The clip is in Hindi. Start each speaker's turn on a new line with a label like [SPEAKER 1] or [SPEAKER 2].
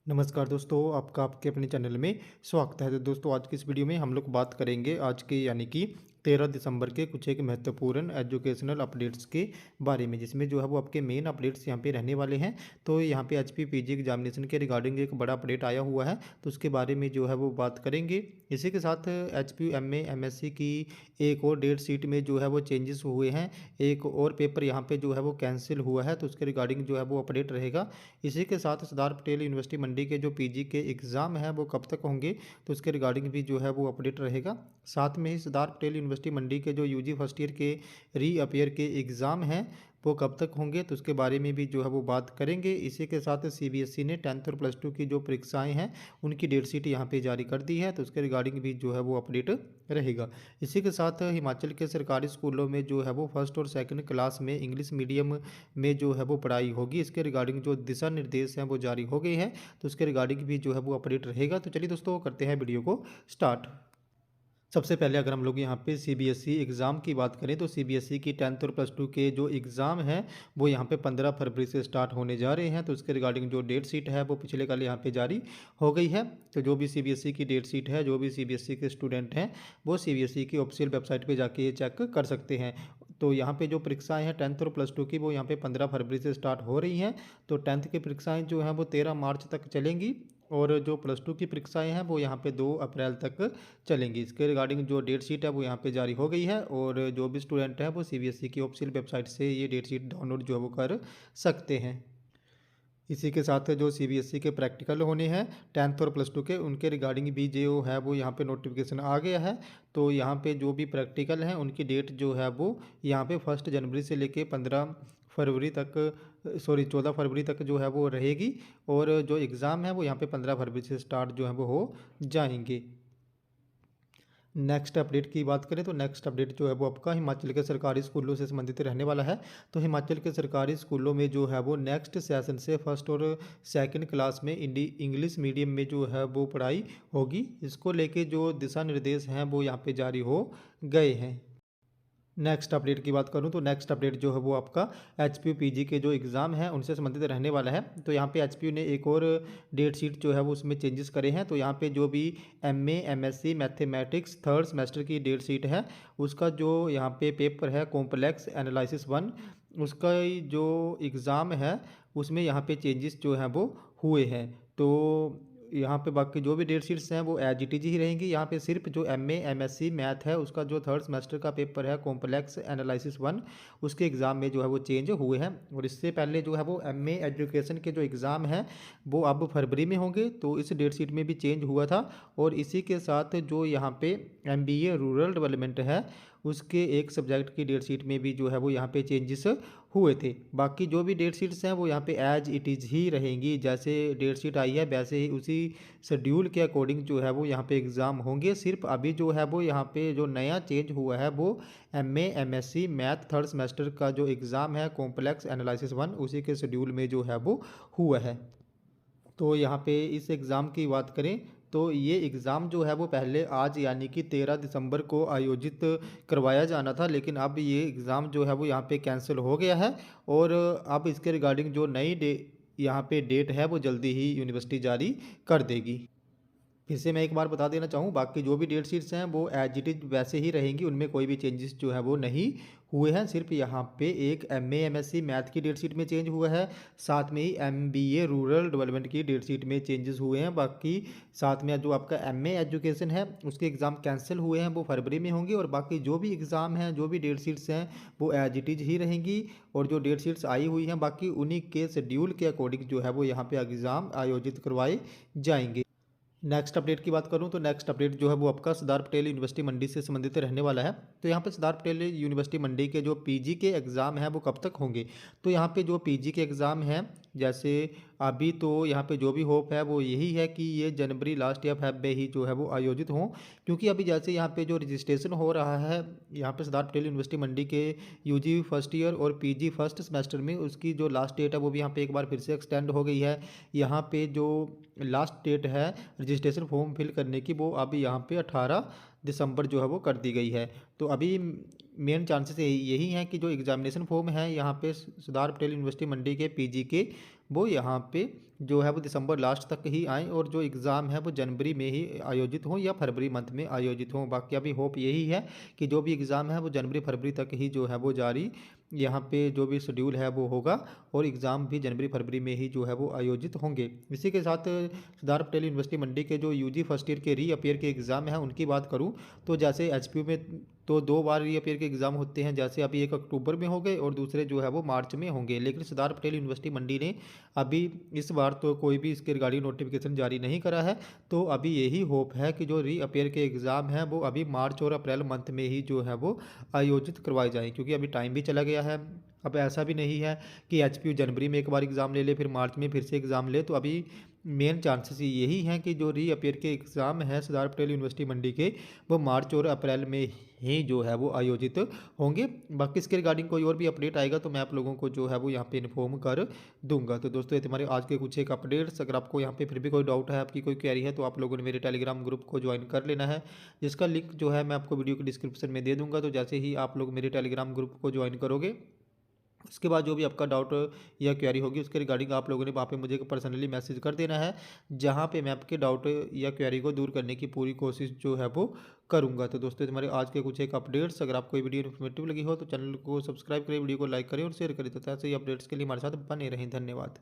[SPEAKER 1] नमस्कार दोस्तों, आपका आपके अपने चैनल में स्वागत है। तो दोस्तों, आज की इस वीडियो में हम लोग बात करेंगे आज के यानी कि 13 दिसंबर के कुछ एक महत्वपूर्ण एजुकेशनल अपडेट्स के बारे में, जिसमें जो है वो आपके मेन अपडेट्स यहाँ पे रहने वाले हैं। तो यहाँ पे एचपी पीजी एग्जामिनेशन के रिगार्डिंग एक बड़ा अपडेट आया हुआ है, तो उसके बारे में जो है वो बात करेंगे। इसी के साथ एचपी एमए एमएससी की एक और डेट शीट में जो है वो चेंजेस हुए हैं। एक और पेपर यहाँ पे जो है वो कैंसिल हुआ है, तो उसके रिगार्डिंग जो है वो अपडेट रहेगा। इसी के साथ सरदार पटेल यूनिवर्सिटी मंडी के जो पीजी के एग्ज़ाम है वो कब तक होंगे, तो उसके रिगार्डिंग भी जो है वो अपडेट रहेगा। साथ में ही सरदार पटेल यूनिवर्सिटी मंडी के जो यूजी फर्स्ट ईयर के रीअपियर के एग्ज़ाम हैं वो कब तक होंगे, तो उसके बारे में भी जो है वो बात करेंगे। इसी के साथ सीबीएसई ने 10th और +2 की जो परीक्षाएं हैं उनकी डेट शीट यहाँ पे जारी कर दी है, तो उसके रिगार्डिंग भी जो है वो अपडेट रहेगा। इसी के साथ हिमाचल के सरकारी स्कूलों में जो है वो फर्स्ट और सेकंड क्लास में इंग्लिश मीडियम में जो है वो पढ़ाई होगी। इसके रिगार्डिंग जो दिशा निर्देश हैं वो जारी हो गए हैं, तो उसके रिगार्डिंग भी जो है वो अपडेट रहेगा। तो चलिए दोस्तों, करते हैं वीडियो को स्टार्ट। सबसे पहले अगर हम लोग यहाँ पे सीबीएसई एग्ज़ाम की बात करें, तो सीबीएसई की 10th और +2 के जो एग्ज़ाम हैं वो यहाँ पे 15 फरवरी से स्टार्ट होने जा रहे हैं। तो उसके रिगार्डिंग जो डेट शीट है वो पिछले कल यहाँ पे जारी हो गई है। तो जो भी सीबीएसई की डेट शीट है, जो भी सीबीएसई के स्टूडेंट हैं वो सीबीएसई की ऑफिशियल वेबसाइट पर जाके ये चेक कर सकते हैं। तो यहाँ पे जो परीक्षाएं हैं 10th और +2 की वो यहाँ पे 15 फरवरी से स्टार्ट हो रही हैं। तो 10th की परीक्षाएं जो हैं वो 13 मार्च तक चलेंगी, और जो +2 की परीक्षाएं हैं वो यहाँ पे 2 अप्रैल तक चलेंगी। इसके रिगार्डिंग जो डेट शीट है वो यहाँ पे जारी हो गई है, और जो भी स्टूडेंट हैं वो सीबीएसई की ऑफिशियल वेबसाइट से ये डेट शीट डाउनलोड जो है वो कर सकते हैं। इसी के साथ जो सीबीएसई के प्रैक्टिकल होने हैं 10th और +2 के, उनके रिगार्डिंग भी जो है वो यहाँ पे नोटिफिकेशन आ गया है। तो यहाँ पे जो भी प्रैक्टिकल हैं उनकी डेट जो है वो यहाँ पे 1 जनवरी से लेके 15 फरवरी तक, 14 फरवरी तक जो है वो रहेगी। और जो एग्ज़ाम है वो यहाँ पे 15 फरवरी से स्टार्ट जो है वो हो जाएंगे। नेक्स्ट अपडेट की बात करें तो नेक्स्ट अपडेट जो है वो आपका हिमाचल के सरकारी स्कूलों से संबंधित रहने वाला है। तो हिमाचल के सरकारी स्कूलों में जो है वो नेक्स्ट सेशन से फर्स्ट और सेकंड क्लास में इंग्लिश मीडियम में जो है वो पढ़ाई होगी। इसको लेके जो दिशा निर्देश हैं वो यहाँ पे जारी हो गए हैं। नेक्स्ट अपडेट की बात करूं तो नेक्स्ट अपडेट जो है वो आपका एचपीयू पीजी के जो एग्ज़ाम हैं उनसे संबंधित रहने वाला है। तो यहाँ पे एचपीयू ने एक और डेट शीट जो है वो उसमें चेंजेस करे हैं। तो यहाँ पे जो भी MA MSc mathematics third semester की डेट शीट है उसका जो यहाँ पे पेपर है कॉम्प्लेक्स एनालिसिस 1, उसका जो एग्ज़ाम है उसमें यहाँ पे चेंजेस जो हैं वो हुए हैं। तो यहाँ पे बाकी जो भी डेट शीट्स हैं वो एज इट इज ही रहेंगी। यहाँ पे सिर्फ जो एमए एमएससी मैथ है उसका जो थर्ड सेमेस्टर का पेपर है कॉम्प्लेक्स एनालिसिस 1, उसके एग्ज़ाम में जो है वो चेंज हुए हैं। और इससे पहले जो है वो एमए एजुकेशन के जो एग्ज़ाम हैं वो अब फरवरी में होंगे, तो इस डेट शीट में भी चेंज हुआ था। और इसी के साथ जो यहाँ पे एमबीए रूरल डेवलपमेंट है उसके एक सब्जेक्ट की डेट शीट में भी जो है वो यहाँ पे चेंजेस हुए थे। बाकी जो भी डेट शीट्स हैं वो यहाँ पे एज इट इज़ ही रहेंगी, जैसे डेट शीट आई है वैसे ही उसी शेड्यूल के अकॉर्डिंग जो है वो यहाँ पे एग्ज़ाम होंगे। सिर्फ अभी जो है वो यहाँ पे जो नया चेंज हुआ है वो MA MSc math third semester का जो एग्ज़ाम है कॉम्प्लेक्स एनालिसिस 1 उसी के शेड्यूल में जो है वो हुआ है। तो यहाँ पे इस एग्ज़ाम की बात करें तो ये एग्ज़ाम जो है वो पहले आज यानी कि 13 दिसंबर को आयोजित करवाया जाना था, लेकिन अब ये एग्ज़ाम जो है वो यहाँ पे कैंसिल हो गया है। और अब इसके रिगार्डिंग जो नई यहाँ पे डेट है वो जल्दी ही यूनिवर्सिटी जारी कर देगी। फिर से मैं एक बार बता देना चाहूँ, बाकी जो भी डेट शीट्स हैं वो एज इट इज़ वैसे ही रहेंगी, उनमें कोई भी चेंजेस जो है वो नहीं हुए हैं। सिर्फ यहाँ पे एक एमए एमएससी मैथ की डेट शीट में चेंज हुआ है, साथ में ही एमबीए रूरल डेवलपमेंट की डेट शीट में चेंजेस हुए हैं। बाकी साथ में जो आपका एमए एजुकेशन है उसके एग्ज़ाम कैंसिल हुए हैं, वो फरवरी में होंगे। और बाकी जो भी एग्ज़ाम हैं जो भी डेट शीट्स हैं वो एज इट इज़ ही रहेंगी। और जो डेट शीट्स आई हुई हैं बाकी उन्हीं के शेड्यूल के अकॉर्डिंग जो है वो यहाँ पे एग्ज़ाम आयोजित करवाए जाएंगे। नेक्स्ट अपडेट की बात करूं तो नेक्स्ट अपडेट जो है वो आपका सरदार पटेल यूनिवर्सिटी मंडी से संबंधित रहने वाला है। तो यहाँ पे सरदार पटेल यूनिवर्सिटी मंडी के जो पीजी के एग्ज़ाम हैं वो कब तक होंगे, तो यहाँ पे जो पीजी के एग्ज़ाम हैं जैसे अभी तो यहाँ पे जो भी होप है वो यही है कि ये जनवरी लास्ट या फेब में ही जो है वो आयोजित हों। क्योंकि अभी जैसे यहाँ पे जो रजिस्ट्रेशन हो रहा है यहाँ पे सरदार पटेल यूनिवर्सिटी मंडी के यूजी फर्स्ट ईयर और पीजी फर्स्ट सेमेस्टर में, उसकी जो लास्ट डेट है वो भी यहाँ पे एक बार फिर से एक्सटेंड हो गई है। यहाँ पे जो लास्ट डेट है रजिस्ट्रेशन फॉर्म फिल करने की वो अभी यहाँ पे 18 दिसंबर जो है वो कर दी गई है। तो अभी मेन चांसेस यही हैं कि जो एग्जामिनेशन फॉर्म है यहाँ पे सरदार पटेल यूनिवर्सिटी मंडी के पीजी के वो यहाँ पे जो है वो दिसंबर लास्ट तक ही आएँ और जो एग्ज़ाम है वो जनवरी में ही आयोजित हों या फरवरी मंथ में आयोजित हों। बाकी अभी होप यही है कि जो भी एग्ज़ाम है वो जनवरी फरवरी तक ही जो है वो जारी यहाँ पे जो भी शेड्यूल है वो होगा और एग्ज़ाम भी जनवरी फरवरी में ही जो है वो आयोजित होंगे। इसी के साथ सरदार पटेल यूनिवर्सिटी मंडी के जो यूजी फर्स्ट ईयर के रीअपीयर के एग्ज़ाम हैं उनकी बात करूँ तो जैसे एचपीयू में तो 2 बार रीअपीयर के एग्ज़ाम होते हैं, जैसे अभी एक अक्टूबर में हो गए और दूसरे जो है वो मार्च में होंगे। लेकिन सरदार पटेल यूनिवर्सिटी मंडी ने अभी इस बार तो कोई भी इसके रिगार्डिंग नोटिफिकेशन जारी नहीं करा है। तो अभी यही होप है कि जो रीअपीयर के एग्ज़ाम हैं वो अभी मार्च और अप्रैल मंथ में ही जो है वो आयोजित करवाए जाएँ, क्योंकि अभी टाइम भी चला गया है। अब ऐसा भी नहीं है कि एचपीयू जनवरी में एक बार एग्ज़ाम ले ले फिर मार्च में फिर से एग्ज़ाम ले, तो अभी मेन चांसेस यही हैं कि जो रीअपीयर के एग्ज़ाम हैं सरदार पटेल यूनिवर्सिटी मंडी के वो मार्च और अप्रैल में ही जो है वो आयोजित होंगे। बाकी इसके रिगार्डिंग कोई और भी अपडेट आएगा तो मैं आप लोगों को जो है वो यहाँ पे इन्फॉर्म कर दूंगा। तो दोस्तों ये तुम्हारे आज के कुछ एक अपडेट्स। अगर आपको यहाँ पे फिर भी कोई डाउट है, आपकी कोई क्वेरी है, तो आप लोगों ने मेरे टेलीग्राम ग्रुप को ज्वाइन कर लेना है, जिसका लिंक जो है मैं आपको वीडियो के डिस्क्रिप्शन में दे दूँगा। तो जैसे ही आप लोग मेरे टेलीग्राम ग्रुप को ज्वाइन करोगे उसके बाद जो भी आपका डाउट या क्वेरी होगी उसके रिगार्डिंग आप लोगों ने वहाँ पे मुझे पर्सनली मैसेज कर देना है, जहाँ पे मैं आपके डाउट या क्वेरी को दूर करने की पूरी कोशिश जो है वो करूँगा। तो दोस्तों हमारे आज के कुछ एक अपडेट्स। अगर आपको ये वीडियो इन्फॉर्मेटिव लगी हो तो चैनल को सब्सक्राइब करें, वीडियो को लाइक करें और शेयर करें। तो ऐसे ही अपडेट्स के लिए हमारे साथ बने रहें। धन्यवाद।